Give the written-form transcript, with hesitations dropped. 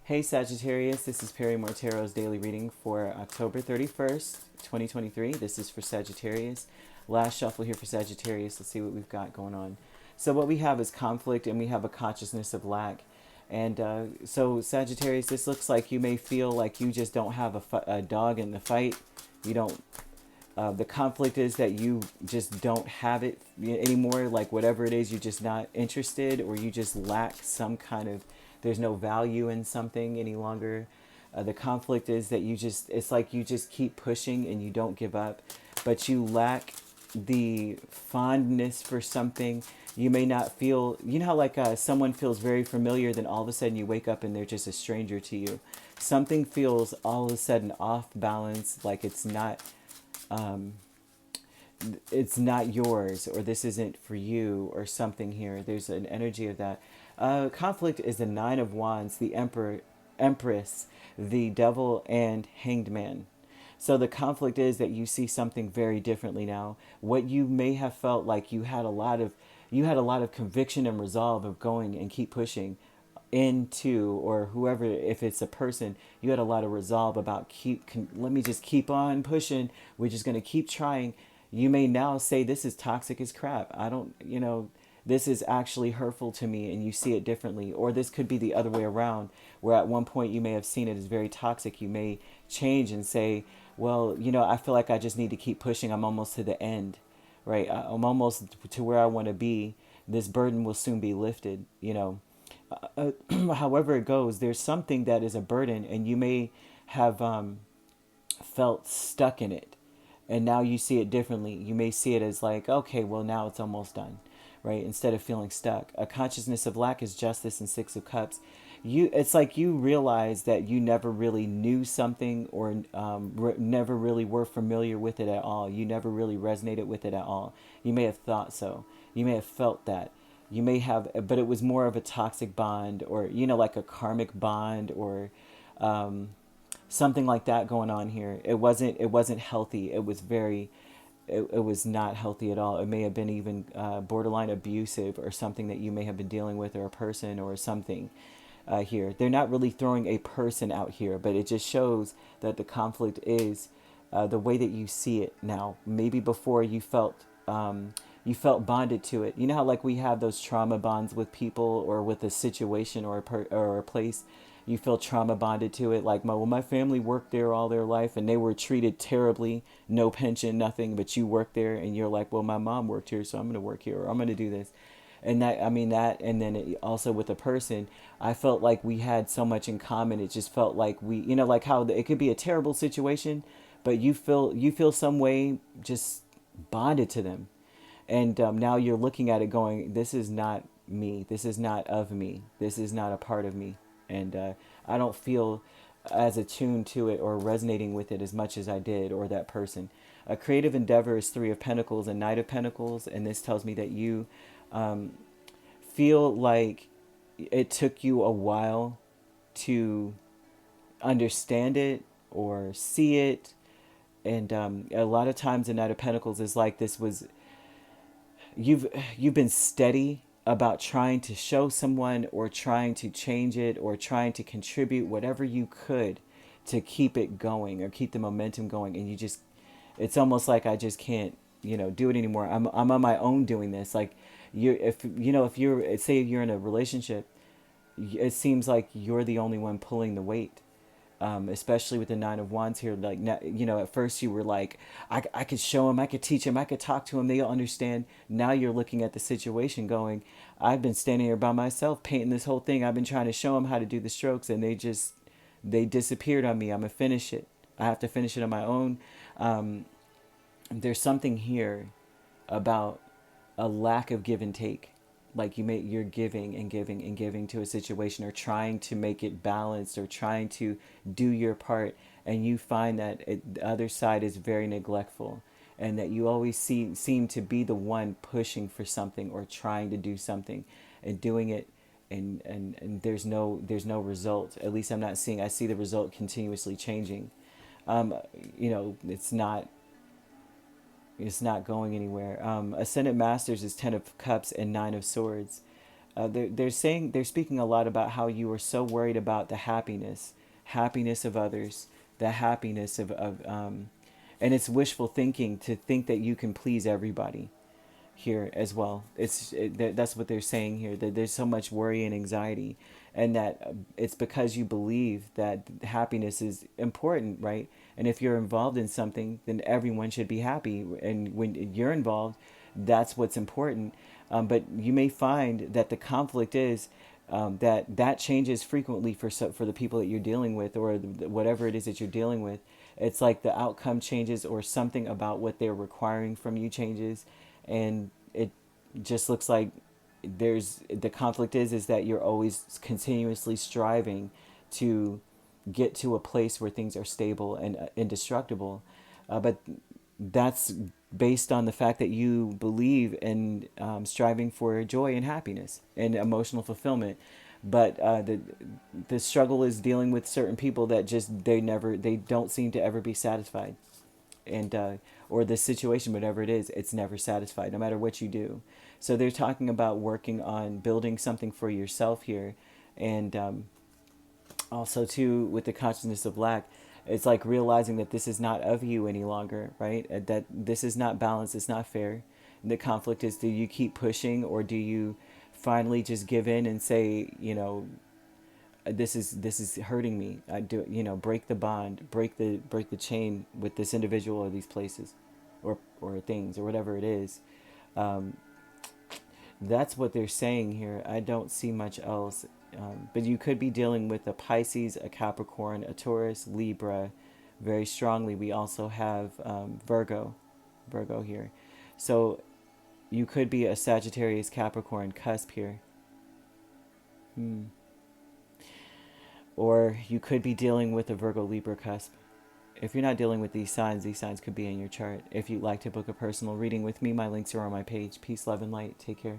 Hey Sagittarius, this is Perrymore Tarot's daily reading for October 31st, 2023. This is for Sagittarius. Last shuffle here for Sagittarius. Let's see what we've got going on. So what we have is conflict and we have a consciousness of lack. And so Sagittarius, this looks like you may feel like you just don't have a dog in the fight. You don't the conflict is that you just don't have it anymore. Like whatever it is, you're just not interested, or you just lack some kind of, there's no value in something any longer. The conflict is that it's like you just keep pushing and you don't give up, but you lack the fondness for something. You may not feel, you know how like someone feels very familiar, then all of a sudden you wake up and they're just a stranger to you. Something feels all of a sudden off balance, like it's not yours, or this isn't for you, or something here. There's an energy of that. Conflict is the Nine of Wands, the Empress, the Devil, and Hanged Man. So the conflict is that you see something very differently now. What you may have felt like you had a lot of conviction and resolve of going and keep pushing into, or whoever, if it's a person, you had a lot of resolve about let me just keep on pushing, we're just going to keep trying. You may now say, this is toxic as crap, I don't, this is actually hurtful to me, and you see it differently. Or this could be the other way around, where at one point you may have seen it as very toxic. You may change and say, well, I feel like I just need to keep pushing, I'm almost to the end, right? I'm almost to where I want to be, this burden will soon be lifted. However it goes, there's something that is a burden, and you may have felt stuck in it, and now you see it differently. You may see it as like, okay, well, now it's almost done, right? Instead of feeling stuck. A consciousness of lack is Justice and Six of Cups. It's like you realize that you never really knew something, or never really were familiar with it at all. You never really resonated with it at all. You may have thought so. You may have felt that. You may have, but it was more of a toxic bond, or, like a karmic bond, or something like that going on here. It wasn't healthy. It was not healthy at all. It may have been even borderline abusive, or something that you may have been dealing with, or a person, or something here. They're not really throwing a person out here, but it just shows that the conflict is the way that you see it now. Maybe before you felt bonded to it. You know how like we have those trauma bonds with people, or with a situation, or or a place. You feel trauma bonded to it. Like my family worked there all their life, and they were treated terribly, no pension, nothing. But you work there, and you're like, well, my mom worked here, so I'm going to work here, or I'm going to do this. And and then also with a person, I felt like we had so much in common. It just felt like like how it could be a terrible situation, but you feel some way just bonded to them. And now you're looking at it going, this is not me. This is not of me. This is not a part of me. And I don't feel as attuned to it, or resonating with it as much as I did, or that person. A creative endeavor is Three of Pentacles and Knight of Pentacles. And this tells me that you feel like it took you a while to understand it or see it. And a lot of times the Knight of Pentacles is like, you've been steady about trying to show someone, or trying to change it, or trying to contribute whatever you could to keep it going, or keep the momentum going, and it's almost like I just can't do it anymore. I'm on my own doing this. Like if you're, say you're in a relationship, it seems like you're the only one pulling the weight. Especially with the Nine of Wands here. Like, at first you were like, I could show him, I could teach him, I could talk to him, they'll understand. Now you're looking at the situation going, I've been standing here by myself painting this whole thing. I've been trying to show them how to do the strokes, and they disappeared on me. I'm gonna finish it. I have to finish it on my own. There's something here about a lack of give and take. Like you're giving and giving and giving to a situation, or trying to make it balanced, or trying to do your part, and you find that the other side is very neglectful, and that you always seem to be the one pushing for something, or trying to do something and doing it, and there's no result. At least I'm not seeing. I see the result continuously changing. It's not going anywhere. Ascendant Masters is Ten of Cups and Nine of Swords. They're speaking a lot about how you are so worried about the happiness of others, the happiness of and it's wishful thinking to think that you can please everybody here as well. That's what they're saying here, that there's so much worry and anxiety, and that it's because you believe that happiness is important, right? And if you're involved in something, then everyone should be happy. And when you're involved, that's what's important. But you may find that the conflict is that changes frequently for the people that you're dealing with, or whatever it is that you're dealing with. It's like the outcome changes, or something about what they're requiring from you changes, and it just looks like there's the conflict is that you're always continuously striving to get to a place where things are stable and indestructible, but that's based on the fact that you believe in striving for joy and happiness and emotional fulfillment. But the struggle is dealing with certain people that just they don't seem to ever be satisfied, and or the situation, whatever it is, it's never satisfied no matter what you do. So they're talking about working on building something for yourself here, and also too with the consciousness of lack, it's like realizing that this is not of you any longer, right? That this is not balanced, it's not fair. And the conflict is, do you keep pushing, or do you finally just give in and say, this is hurting me. I do, break the bond, break the chain with this individual or these places, or things, or whatever it is. Um, that's what they're saying here. I don't see much else. But you could be dealing with a Pisces, a Capricorn, a Taurus, Libra. Very strongly, we also have Virgo here. So you could be a Sagittarius, Capricorn cusp here. Hmm. Or you could be dealing with a Virgo, Libra cusp. If you're not dealing with these signs could be in your chart. If you'd like to book a personal reading with me, my links are on my page. Peace, love, and light. Take care.